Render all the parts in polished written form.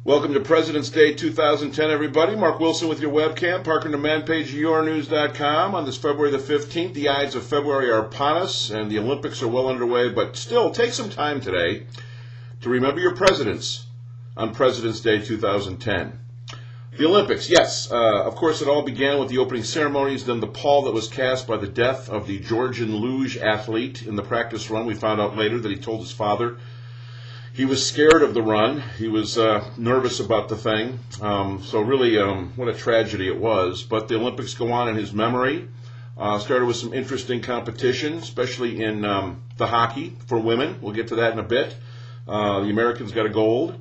Welcome to President's Day 2010, everybody. Mark Wilson with your webcam. Parker on the man page of yournews.com. On this February the 15th, the Ides of February are upon us, and the Olympics are well underway. But still, take some time today to remember your presidents on President's Day 2010. The Olympics, yes. Of course, it all began with the opening ceremonies, then the pall that was cast by the death of the Georgian luge athlete in the practice run. We found out later that he told his father he was scared of the run. He was nervous about the thing. So really, what a tragedy it was. But the Olympics go on in his memory. Started with some interesting competition, especially in the hockey for women. We'll get to that in a bit. The Americans got a gold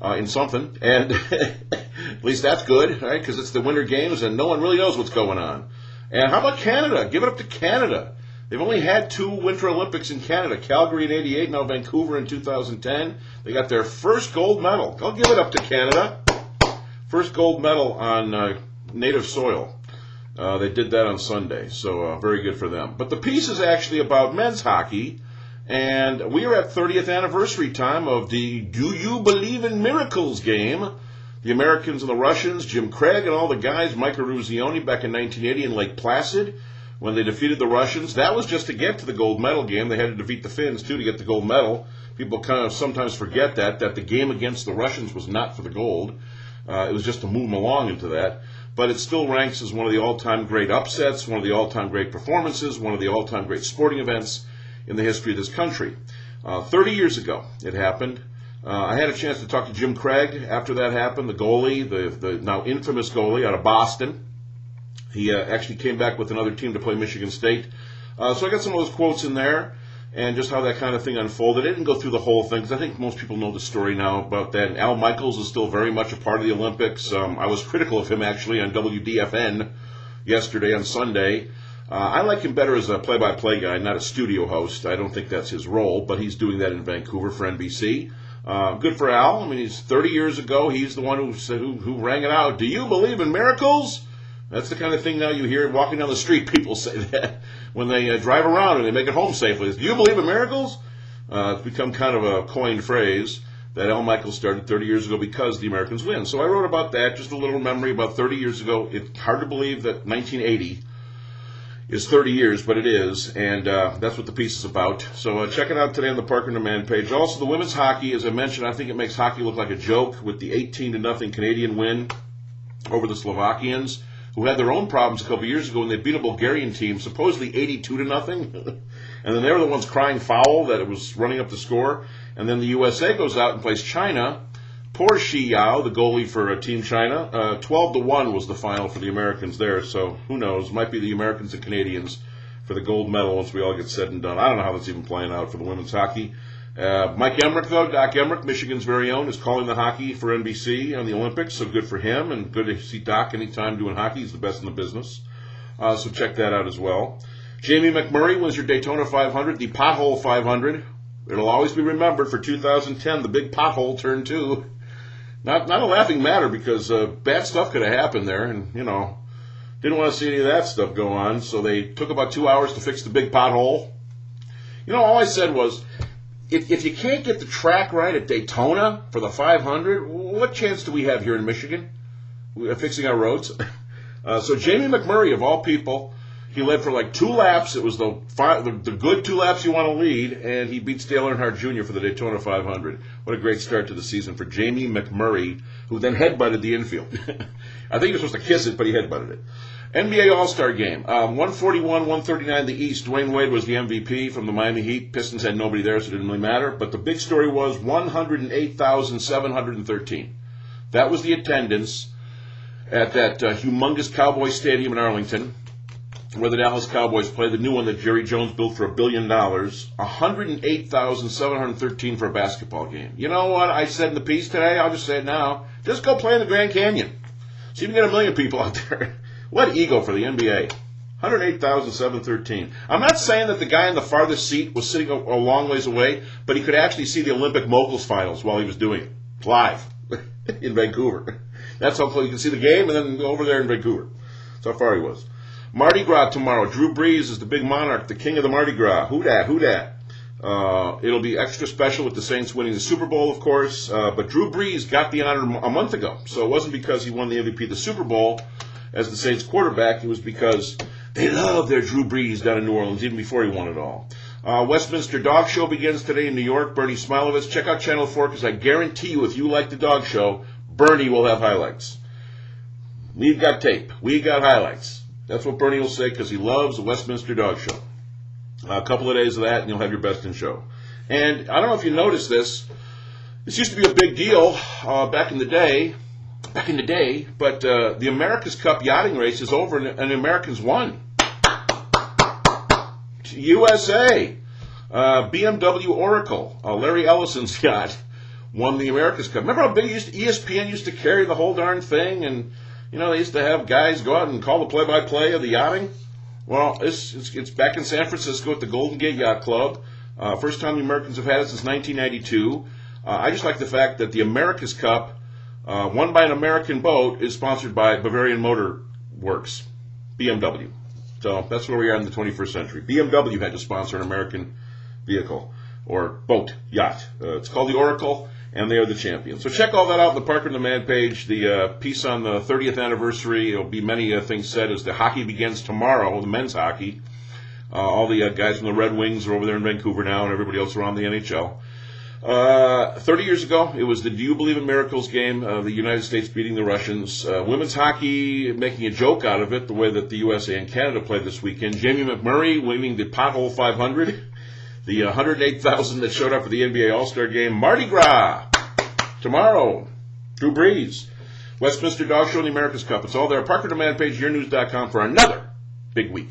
in something. And at least that's good, right? Because it's the Winter Games and no one really knows what's going on. And how about Canada? Give it up to Canada. They've only had two Winter Olympics in Canada, Calgary in '88, now Vancouver in 2010. They got their first gold medal. I'll give it up to Canada. First gold medal on native soil. They did that on Sunday, so very good for them. But the piece is actually about men's hockey, and we are at 30th anniversary time of the Do You Believe in Miracles game. The Americans and the Russians, Jim Craig and all the guys, Mike Eruzione back in 1980 in Lake Placid, when they defeated the Russians. That was just to get to the gold medal game. They had to defeat the Finns, too, to get the gold medal. People kind of sometimes forget that the game against the Russians was not for the gold. It was just to move them along into that. But it still ranks as one of the all-time great upsets, one of the all-time great performances, one of the all-time great sporting events in the history of this country. 30 years ago, it happened. I had a chance to talk to Jim Craig after that happened, the goalie, the now infamous goalie out of Boston. He actually came back with another team to play Michigan State. So I got some of those quotes in there and just how that kind of thing unfolded. I didn't go through the whole thing because I think most people know the story now about that. And Al Michaels is still very much a part of the Olympics. I was critical of him actually on WDFN yesterday on Sunday. I like him better as a play-by-play guy, not a studio host. I don't think that's his role, but he's doing that in Vancouver for NBC. Good for Al. I mean, he's 30 years ago. He's the one who rang it out. Do you believe in miracles? That's the kind of thing now you hear walking down the street. People say that when they drive around and they make it home safely. Do you believe in miracles? It's become kind of a coined phrase that Al Michaels started 30 years ago because the Americans win. So I wrote about that, just a little memory about 30 years ago. It's hard to believe that 1980 is 30 years, but it is, and that's what the piece is about. So check it out today on the Parker and the Man page. Also, the women's hockey, as I mentioned, I think it makes hockey look like a joke with the 18-0 Canadian win over the Slovakians, who had their own problems a couple years ago when they beat a Bulgarian team, supposedly 82-0. And then they were the ones crying foul that it was running up the score. And then the USA goes out and plays China. Poor Shi Yao, the goalie for Team China. 12-1 was the final for the Americans there. So who knows? Might be the Americans and Canadians for the gold medal once we all get said and done. I don't know how that's even playing out for the women's hockey. Mike Emmerich, though, Doc Emmerich, Michigan's very own, is calling the hockey for NBC on the Olympics, so good for him, and good to see Doc anytime doing hockey. He's the best in the business, so check that out as well. Jamie McMurray was your Daytona 500, the pothole 500. It'll always be remembered for 2010, the big pothole turn 2. Not a laughing matter because bad stuff could have happened there, and, didn't want to see any of that stuff go on, so they took about 2 hours to fix the big pothole. All I said was, if you can't get the track right at Daytona for the 500, what chance do we have here in Michigan fixing our roads? So Jamie McMurray, of all people, he led for like 2 laps. It was the good 2 laps you want to lead, and he beats Dale Earnhardt Jr. for the Daytona 500. What a great start to the season for Jamie McMurray, who then headbutted the infield. I think he was supposed to kiss it, but he headbutted it. NBA All-Star Game, 141-139 the East. Dwayne Wade was the MVP from the Miami Heat. Pistons had nobody there, so it didn't really matter. But the big story was 108,713. That was the attendance at that humongous Cowboy Stadium in Arlington, where the Dallas Cowboys play, the new one that Jerry Jones built for $1 billion. 108,713 for a basketball game. You know what I said in the piece today? I'll just say it now. Just go play in the Grand Canyon. See if you can get 1 million people out there. What ego for the NBA. 108,713. I'm not saying that the guy in the farthest seat was sitting a long ways away, but he could actually see the Olympic moguls finals while he was doing it. Live. In Vancouver. That's how close you can see the game, and then over there in Vancouver. That's how far he was. Mardi Gras tomorrow. Drew Brees is the big monarch, the king of the Mardi Gras. Who dat? It'll be extra special with the Saints winning the Super Bowl, of course. But Drew Brees got the honor a month ago. So it wasn't because he won the MVP of the Super Bowl as the Saints quarterback. It was because they love their Drew Brees down in New Orleans, even before he won it all. Westminster Dog Show begins today in New York. Bernie Smilovitz. Check out Channel 4 because I guarantee you if you like the dog show, Bernie will have highlights. We've got tape. We got highlights. That's what Bernie will say because he loves the Westminster Dog Show. A couple of days of that and you'll have your best in show. And I don't know if you noticed this. This used to be a big deal back in the day, but the America's Cup yachting race is over and the Americans won. USA, BMW Oracle, Larry Ellison's yacht won the America's Cup. Remember how big ESPN used to carry the whole darn thing? And, you know, they used to have guys go out and call the play-by-play of the yachting. Well, it's back in San Francisco at the Golden Gate Yacht Club. First time the Americans have had it since 1992. I just like the fact that the America's Cup, won by an American boat, is sponsored by Bavarian Motor Works, BMW. So that's where we are in the 21st century. BMW had to sponsor an American vehicle or boat, yacht. It's called the Oracle, and they are the champions. So check all that out on the Parker and the Man page. The piece on the 30th anniversary, there will be many things said as the hockey begins tomorrow, the men's hockey. All the guys from the Red Wings are over there in Vancouver now, and everybody else around the NHL. 30 years ago, it was the Do You Believe in Miracles game, the United States beating the Russians. Women's hockey making a joke out of it, the way that the USA and Canada played this weekend. Jamie McMurray winning the pothole 500. The 108,000 that showed up for the NBA All-Star game. Mardi Gras tomorrow. Drew Brees. Westminster Dog Show and the America's Cup. It's all there. Parker Demand Page, yournews.com for another big week.